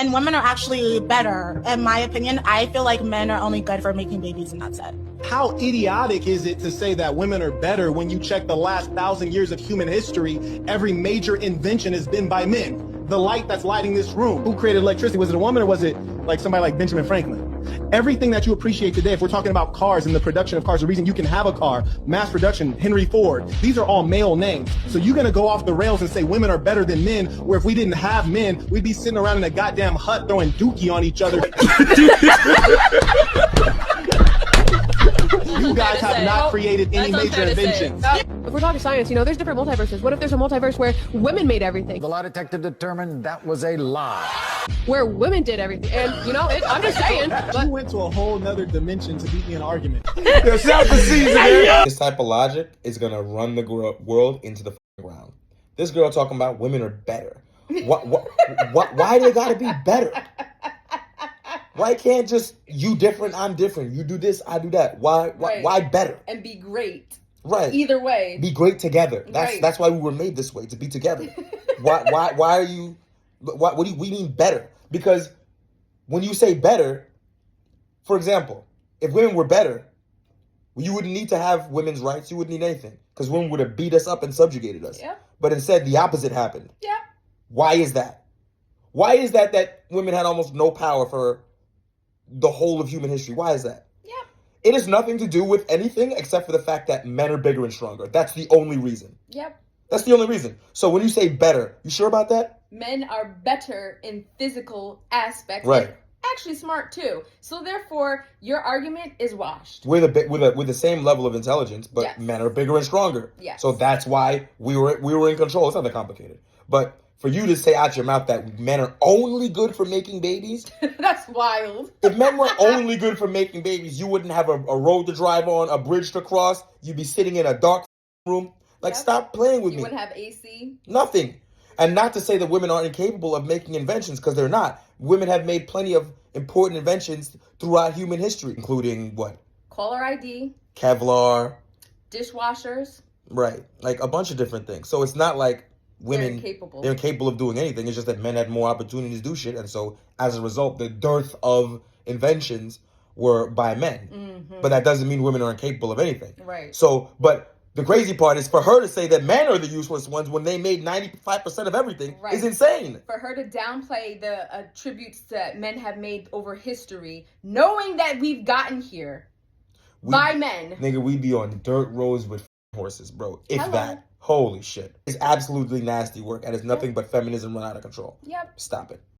And women are actually better. In my opinion, I feel like men are only good for making babies and that's it. How idiotic is it to say that women are better when you check the last 1,000 years of human history? Every major invention has been by men. The light that's lighting this room. Who created electricity? Was it a woman or was it like somebody like Benjamin Franklin? Everything that you appreciate today, if we're talking about cars and the production of cars, the reason you can have a car, mass production, Henry Ford, these are all male names. So you're gonna go off the rails and say women are better than men, where if we didn't have men, we'd be sitting around in a goddamn hut throwing dookie on each other. You guys have not created any major inventions. If we're talking science, there's different multiverses. What if there's a multiverse where women made everything? The lie detector determined that was a lie. Where women did everything. And, I'm just saying. But You went to a whole nother dimension to beat me in an argument. This type of logic is going to run the world into the ground. This girl talking about women are better. Why they got to be better? Why can't just you different, I'm different. You do this, I do that. Why better? And be great. Right. Either way. Be great together. Right. That's why we were made this way, to be together. Why are you what do we mean better? Because when you say better, for example, if women were better, you wouldn't need to have women's rights, you wouldn't need anything. Because women would have beat us up and subjugated us. Yeah. But instead the opposite happened. Yeah. Why is that? Why is that women had almost no power for the whole of human history? Why is that? Yeah. It has nothing to do with anything except for the fact that men are bigger and stronger. That's the only reason. Yep. That's the only reason. So when you say better, you sure about that? Men are better in physical aspects. Right. And actually smart too. So therefore, your argument is washed. With the same level of intelligence, but Yes. men are bigger and stronger. Yes. So that's why we were in control. It's not that complicated. But for you to say out your mouth that men are only good for making babies, That's wild. if men were only good for making babies, you wouldn't have a road to drive on, a bridge to cross. You'd be sitting in a dark room. Like, Yep. stop playing with You me. wouldn't have AC. Nothing. And not to say that women aren't incapable of making inventions, because they're not. Women have made plenty of important inventions throughout human history, including what? Caller ID. Kevlar. Dishwashers. Right. Like a bunch of different things. So it's not like women, They're they're incapable incapable. of doing anything. It's just that men had more opportunities to do shit. And so as a result, the dearth of inventions were by men. Mm-hmm. But that doesn't mean women are incapable of anything. Right. So, but the crazy part is for her to say that men are the useless ones when they made 95% of everything Right. is insane. For her to downplay the attributes that men have made over history, knowing that we've gotten here by men. Nigga, we be on dirt roads with horses, bro. If Hello. that. Holy shit. It's absolutely nasty work and it's nothing but feminism run out of control. Yep. Stop it.